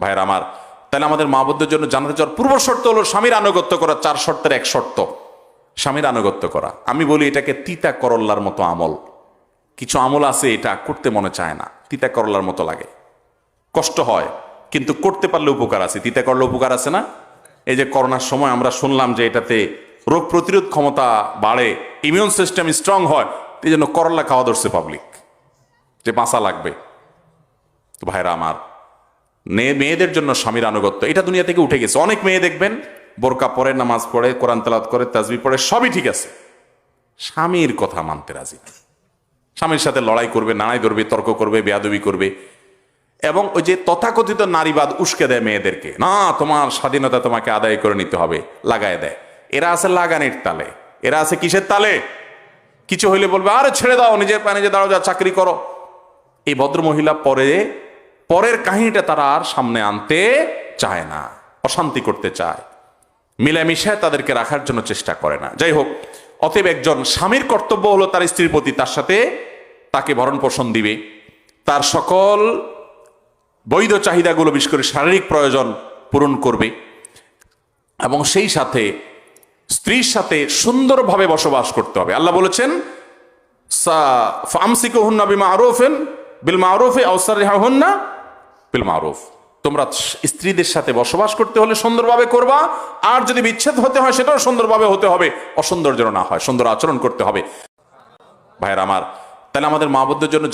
ভাইয়ের আমার, তাহলে আমাদের মা বোনদের জন্য জানাতে যাওয়ার পূর্ব শর্ত হলো স্বামীর আনুগত্য করা। 4 শর্তের এক শর্ত স্বামীর আনুগত্য করা। আমি বলি এটাকে তিতা করল্লার মতো আমল। কিছু আমল আছে এটা করতে মনে চায় না, তিতা করল্লার মতো লাগে, কষ্ট হয়, কিন্তু করতে পারলে উপকার আছে। তিতা করলে উপকার আছে না? এই যে করোনার সময় আমরা শুনলাম যে এটাতে রোগ প্রতিরোধ ক্ষমতা বাড়ে, ইমিউন সিস্টেম স্ট্রং হয়, এই জন্য করল্লা খাওয়া ধরছে পাবলিক, যে বাঁচা লাগবে। তো ভাইরা আমার, মেয়েদের জন্য স্বামীর আনুগত্য এটা দুনিয়া থেকে উঠে গেছে। অনেক মেয়ে দেখবেন বোরকা পরে, নামাজ পড়ে, কোরআন তেলাওয়াত করে, তাসবিহ পড়ে, সবই ঠিক আছে, স্বামীর কথা মানতে রাজি না। স্বামীর সাথে লড়াই করবে, নাড়াই ধরবে, তর্ক করবে, বেয়াদবি করবে, এবং ওই যে তথাকথিত নারীবাদ উস্কে দেয় মেয়েদেরকে, না তোমার স্বাধীনতা তোমাকে আদায় করে নিতে হবে, লাগায় দেয়। এরা আছে লাগানির তালে, এরা আছে কিসের তালে? কিছু হইলে বলবে আরে ছেড়ে দাও, নিজের পায়ে নিজে দাঁড়াও, যা চাকরি করো। এই ভদ্র মহিলা পরের কাহিনীটা তারা আর সামনে আনতে চায় না, অশান্তি করতে চায়, মিলেমিশে তাদেরকে রাখার জন্য চেষ্টা করে না। যাই হোক, অতএব একজন স্বামীর কর্তব্য হলো তার স্ত্রীর প্রতি তার সাথে তাকে ভরণ পোষণ দিবে, তার সকল বৈধ চাহিদাগুলো, বিশেষ করে শারীরিক প্রয়োজন পূরণ করবে, এবং সেই সাথে স্ত্রীর সাথে সুন্দরভাবে বসবাস করতে হবে। আল্লাহ বলেছেন ফামসিকুহুন্না বিমারুফিন বিল মারুফি আও সাররিহুন্না বিল মারুফ। তোমরা স্ত্রীদের সাথে বসবাস করতে হলে সুন্দরভাবে করবা, আর যদি বিচ্ছেদ হতে হয় সেটাও সুন্দরভাবে হতে হবে, অসুন্দর যেন না হয়, সুন্দর আচরণ করতে হবে। ভাইয়ের আমার, তাহলে আমাদের মা বোনদের জন্য